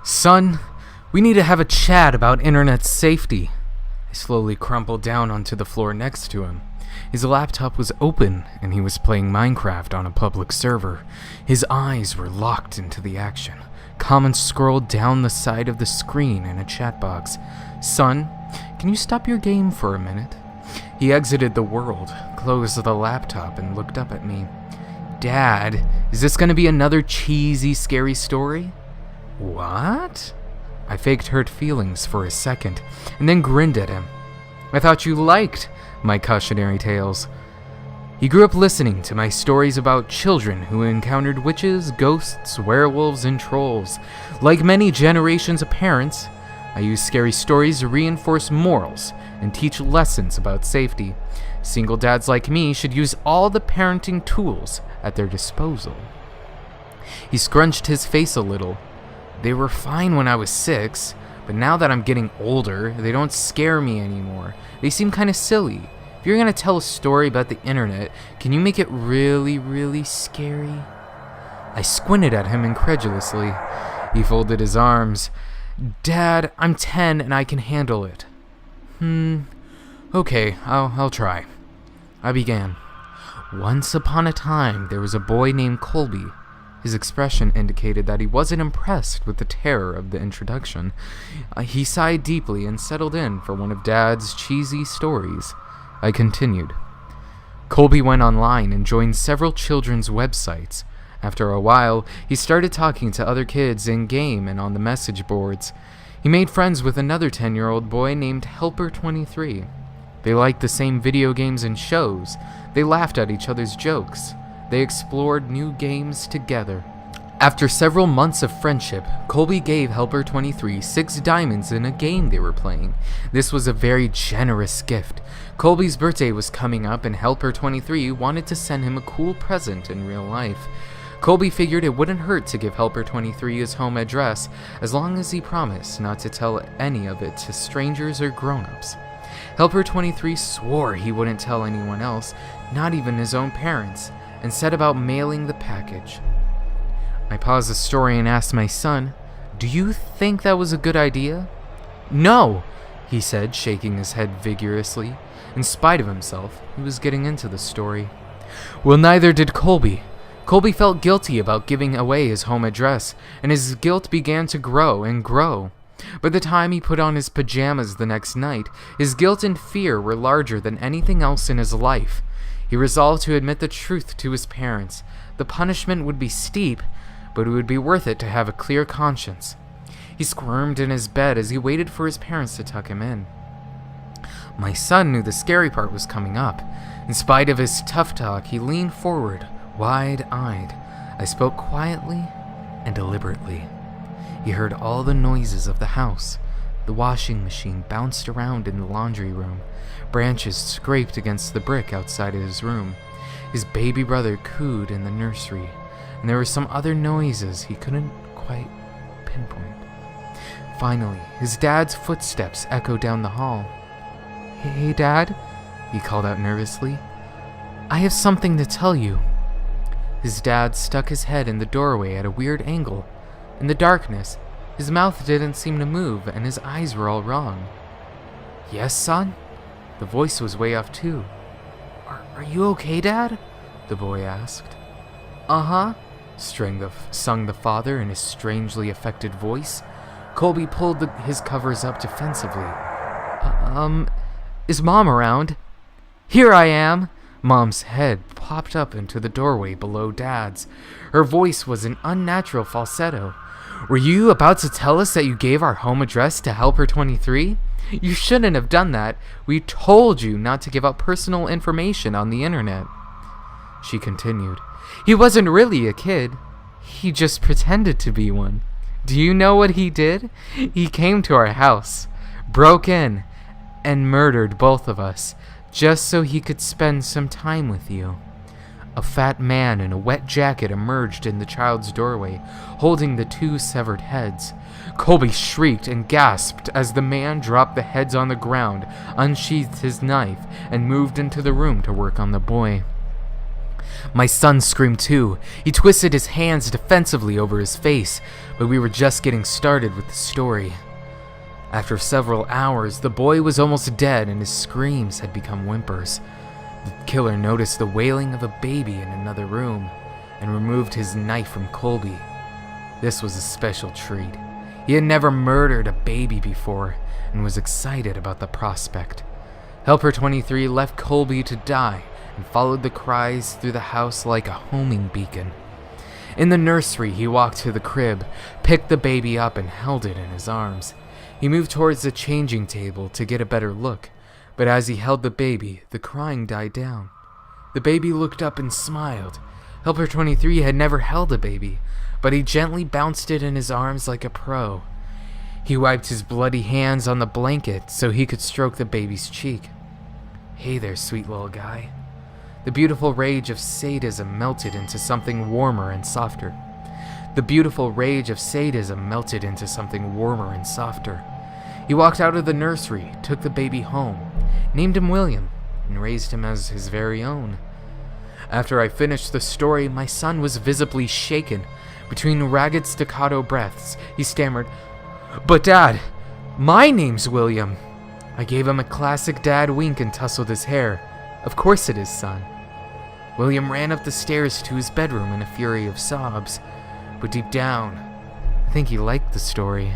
Son, we need to have a chat about internet safety. I slowly crumpled down onto the floor next to him. His laptop was open, and he was playing Minecraft on a public server. His eyes were locked into the action. Comments scrolled down the side of the screen in a chat box. Son, can you stop your game for a minute? He exited the world, closed the laptop, and looked up at me. Dad, is this going to be another cheesy, scary story? What? I faked hurt feelings for a second, and then grinned at him. I thought you liked my cautionary tales. He grew up listening to my stories about children who encountered witches, ghosts, werewolves, and trolls. Like many generations of parents, I use scary stories to reinforce morals and teach lessons about safety. Single dads like me should use all the parenting tools at their disposal. He scrunched his face a little. They were fine when I was 6, but now that I'm getting older, they don't scare me anymore. They seem kind of silly. If you're going to tell a story about the internet, can you make it really, really scary? I squinted at him incredulously. He folded his arms. Dad, I'm 10 and I can handle it. Okay, I'll try. I began. Once upon a time, there was a boy named Colby. His expression indicated that he wasn't impressed with the terror of the introduction. He sighed deeply and settled in for one of Dad's cheesy stories. I continued. Colby went online and joined several children's websites. After a while, he started talking to other kids in-game and on the message boards. He made friends with another 10-year-old boy named Helper23. They liked the same video games and shows. They laughed at each other's jokes. They explored new games together. After several months of friendship, Colby gave Helper23 6 diamonds in a game they were playing. This was a very generous gift. Colby's birthday was coming up and Helper23 wanted to send him a cool present in real life. Colby figured it wouldn't hurt to give Helper23 his home address as long as he promised not to tell any of it to strangers or grown-ups. Helper23 swore he wouldn't tell anyone else, not even his own parents, and set about mailing the package. I paused the story and asked my son, "Do you think that was a good idea?" "No," he said, shaking his head vigorously. In spite of himself, he was getting into the story. Well, neither did Colby. Colby felt guilty about giving away his home address, and his guilt began to grow and grow. By the time he put on his pajamas the next night, his guilt and fear were larger than anything else in his life. He resolved to admit the truth to his parents. The punishment would be steep, but it would be worth it to have a clear conscience. He squirmed in his bed as he waited for his parents to tuck him in. My son knew the scary part was coming up. In spite of his tough talk, he leaned forward, wide-eyed. I spoke quietly and deliberately. He heard all the noises of the house. The washing machine bounced around in the laundry room. Branches scraped against the brick outside of his room. His baby brother cooed in the nursery, and there were some other noises he couldn't quite pinpoint. Finally, his dad's footsteps echoed down the hall. Hey, Dad," he called out nervously. "I have something to tell you." His dad stuck his head in the doorway at a weird angle. In the darkness, his mouth didn't seem to move, and his eyes were all wrong. "Yes, son?" The voice was way off, too. Are you okay, Dad?" the boy asked. "Uh-huh," sung the father in his strangely affected voice. Colby pulled his covers up defensively. Is Mom around?" "Here I am!" Mom's head popped up into the doorway below Dad's. Her voice was an unnatural falsetto. "Were you about to tell us that you gave our home address to Helper23? You shouldn't have done that. We told you not to give out personal information on the internet." She continued. "He wasn't really a kid. He just pretended to be one. Do you know what he did? He came to our house, broke in, and murdered both of us, just so he could spend some time with you." A fat man in a wet jacket emerged in the child's doorway, holding the 2 severed heads. Colby shrieked and gasped as the man dropped the heads on the ground, unsheathed his knife, and moved into the room to work on the boy. My son screamed too. He twisted his hands defensively over his face, but we were just getting started with the story. After several hours, the boy was almost dead and his screams had become whimpers. The killer noticed the wailing of a baby in another room and removed his knife from Colby. This was a special treat. He had never murdered a baby before and was excited about the prospect. Helper 23 left Colby to die and followed the cries through the house like a homing beacon. In the nursery, he walked to the crib, picked the baby up and held it in his arms. He moved towards the changing table to get a better look, but as he held the baby, the crying died down. The baby looked up and smiled. Helper 23 had never held a baby, but he gently bounced it in his arms like a pro. He wiped his bloody hands on the blanket so he could stroke the baby's cheek. "Hey there, sweet little guy." The beautiful rage of sadism melted into something warmer and softer. The beautiful rage of sadism melted into something warmer and softer. He walked out of the nursery, took the baby home, named him William, and raised him as his very own. After I finished the story, my son was visibly shaken. Between ragged staccato breaths, he stammered, "But Dad, my name's William." I gave him a classic dad wink and tousled his hair. "Of course it is, son." William ran up the stairs to his bedroom in a fury of sobs, but deep down, I think he liked the story.